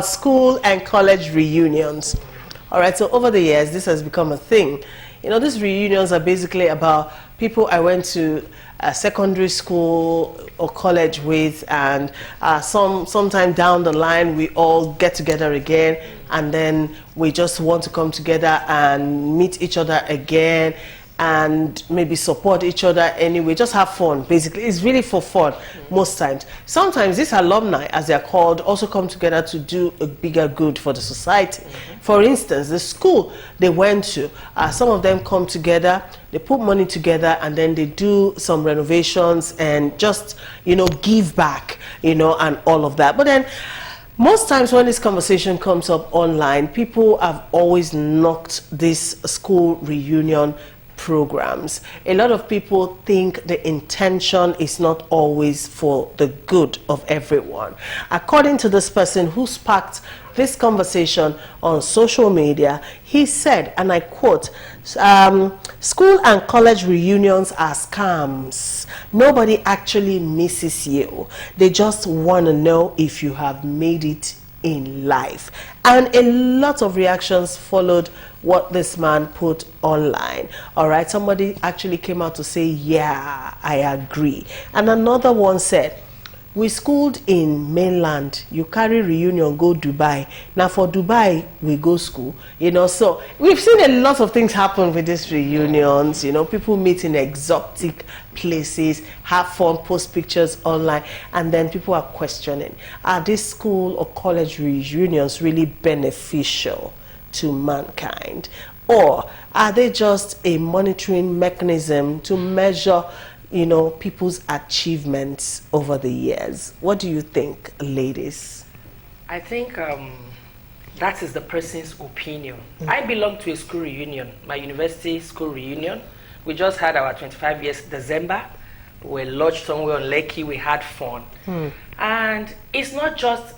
about school and college reunions. All right, so over the years, this has become a thing. You know, these reunions are basically about people I went to secondary school or college with, and sometime down the line, we all get together again, and then we just want to come together and meet each other again, and maybe support each other anyway, just have fun. Basically, it's really for fun most times. Sometimes these alumni, as they're called, also come together to do a bigger good for the society. For instance, the school they went to, some of them come together, they put money together, and then they do some renovations and just, you know, give back, you know, and all of that. But then most times when this conversation comes up online, people have always knocked this school reunion programs. A lot of people think the intention is not always for the good of everyone. According to this person who sparked this conversation on social media, he said, and I quote, school and college reunions are scams. Nobody actually misses you. They just want to know if you have made it in life. And a lot of reactions followed what this man put online. All right, somebody actually came out to say, yeah, I agree. And another one said, we schooled in mainland, you carry reunion, go Dubai. Now for Dubai, we go school, you know. So we've seen a lot of things happen with these reunions, you know, people meet in exotic places, have fun, post pictures online, and then people are questioning, are these school or college reunions really beneficial to mankind? Or are they just a monitoring mechanism to measure, you know, people's achievements over the years? What do you think, ladies? I think that is the person's opinion. I belong to a school reunion, my university school reunion. We just had our 25 years December. We lodged somewhere on Lekki. We had fun. And it's not just,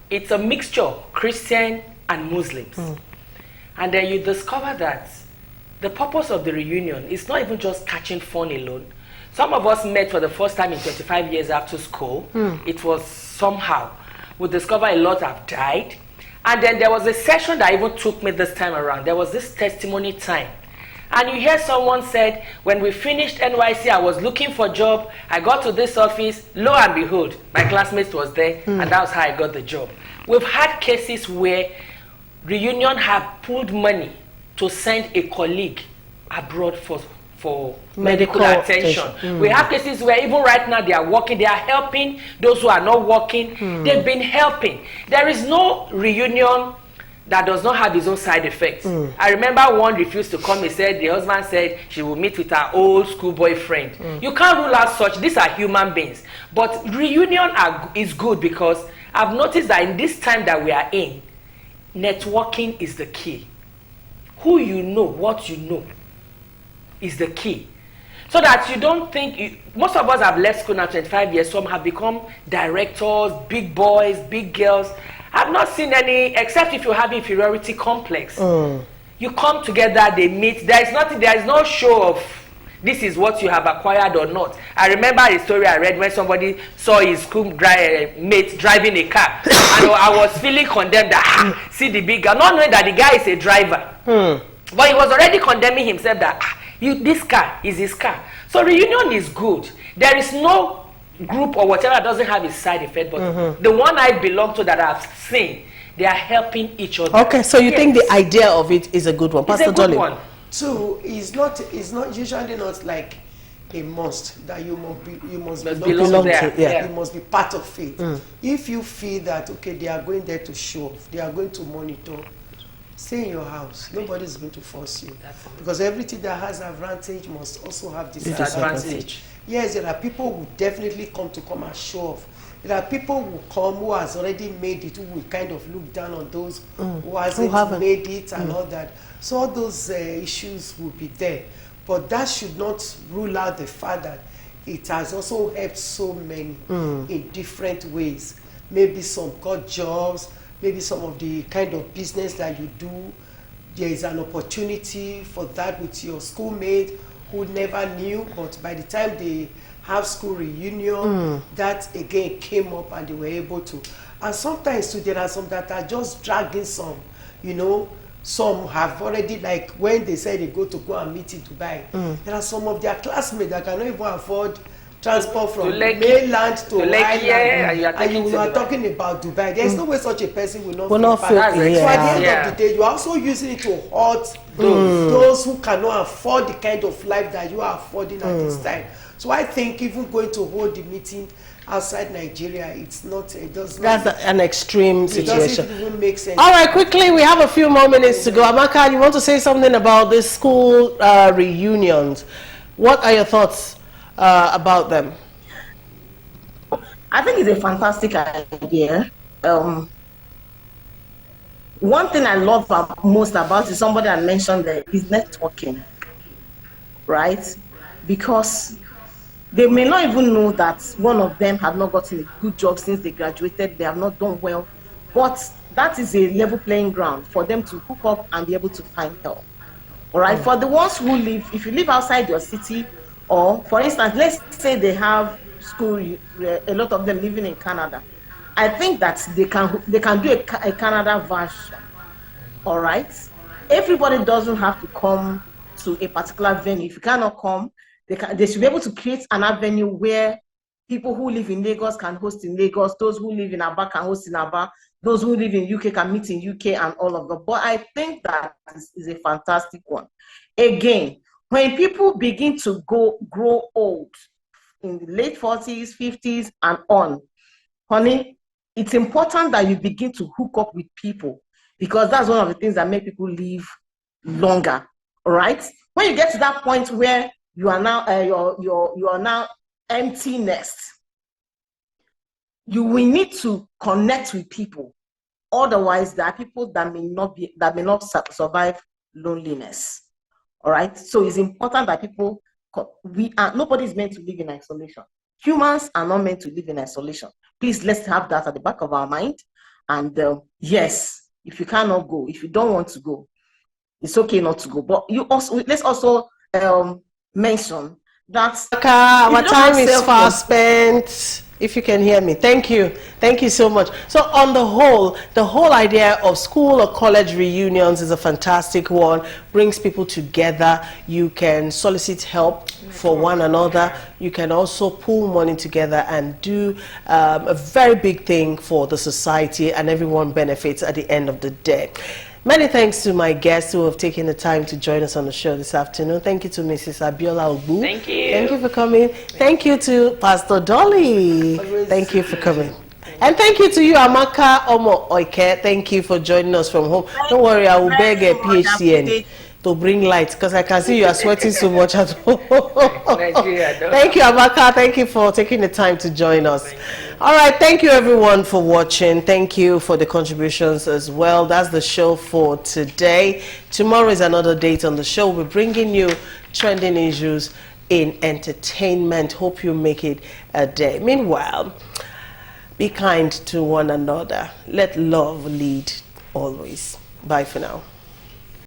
it's a mixture, Christian and Muslims. And then you discover that the purpose of the reunion is not even just catching fun alone. Some of us met for the first time in 25 years after school. It was somehow. We discovered a lot have died. And then there was a session that even took me this time around. There was this testimony time. And you hear someone said, when we finished NYC, I was looking for a job. I got to this office. Lo and behold, my classmate was there. And that was how I got the job. We've had cases where reunion have pulled money to send a colleague abroad for medical attention. We have cases where even right now they are working, they are helping those who are not working. They've been helping. There is no reunion that does not have its own side effects. I remember one refused to come. He said, the husband said she will meet with her old school boyfriend. You can't rule out such. These are human beings. But reunion is good because I've noticed that in this time that we are in, networking is the key. Who you know, what you know is the key. So that you don't think, most of us have left school now 25 years, some have become directors, big boys, big girls. I've not seen any, except if you have inferiority complex. You come together, they meet, there is no show of this is what you have acquired or not. I remember a story I read when somebody saw his mate driving a car. And I was feeling condemned that, see the big guy, not knowing that the guy is a driver. But he was already condemning himself that, this car is his car. So reunion is good. There is no group or whatever that doesn't have a side effect, but the one I belong to that I've seen, they are helping each other. Okay, so you think the idea of it is a good one, Pastor Dolly? One. So it's not usually not like a must that you must belong there. Yeah. You must be part of it. If you feel that okay, they are going there to show off, they are going to monitor, stay in your house. Nobody is going to force you, because everything that has advantage must also have disadvantage. Yes, there are people who definitely come and show off. There are people who come who has already made it, who will kind of look down on those who hasn't made it and all that. So all those issues will be there. But that should not rule out the fact that it has also helped so many in different ways. Maybe some got jobs, maybe some of the kind of business that you do, there is an opportunity for that with your schoolmate who never knew, but by the time they have school reunion, that again came up and they were able to. And sometimes too, there are some that are just dragging some, you know. Some have already, like when they say they go and meet in Dubai, there are some of their classmates that cannot even afford transport from mainland to island, and you are talking about Dubai. There is no way such a person will not feel bad. So at the end of the day, you are also using it to hurt those who cannot afford the kind of life that you are affording at this time. So I think even going to hold the meeting outside Nigeria, it's not, it doesn't. That's an extreme situation. It doesn't even make sense. All right, quickly, we have a few more minutes to go. Amaka, you want to say something about this school reunions? What are your thoughts about them? I think it's a fantastic idea. One thing I love most about it, somebody I mentioned there, is networking, right? Because they may not even know that one of them have not gotten a good job since they graduated, they have not done well, but that is a level playing ground for them to hook up and be able to find help. All right, for the ones who live, if you live outside your city, or for instance, let's say they have school, a lot of them living in Canada, I think that they can do a Canada version. All right, everybody doesn't have to come to a particular venue. If you cannot come, they should be able to create an avenue where people who live in Lagos can host in Lagos, those who live in Aba can host in Aba, those who live in UK can meet in UK, and all of them. But I think that is a fantastic one. Again, when people begin to grow old in the late 40s, 50s, and on, honey, it's important that you begin to hook up with people, because that's one of the things that make people live longer. All right. When you get to that point where you are now you are now empty nest, you will need to connect with people. Otherwise, there are people that may not survive loneliness. All right. So it's important that people, nobody is meant to live in isolation. Humans are not meant to live in isolation. Please, let's have that at the back of our mind. And yes, if you cannot go, if you don't want to go, it's okay not to go. But let's also mention that our time is fast spent. If you can hear me, thank you so much. So on the whole idea of school or college reunions is a fantastic one. Brings people together. You can solicit help for one another. You can also pool money together and do a very big thing for the society, and everyone benefits at the end of the day. Many thanks to my guests who have taken the time to join us on the show this afternoon. Thank you to Mrs. Abiola Ogbu. Thank you. Thank you for coming. Thank you to Pastor Dolly. Thank you for coming. And thank you to you, Amaka Omo Oike. Thank you for joining us from home. Don't worry, I will beg a PHCN to bring light, because I can see you are sweating so much at home. Thank you, Amaka. Thank you for taking the time to join us. All right, thank you everyone for watching. Thank you for the contributions as well. That's the show for today. Tomorrow is another date on the show. We're bringing you trending issues in entertainment. Hope you make it a day. Meanwhile, be kind to one another. Let love lead always. Bye for now.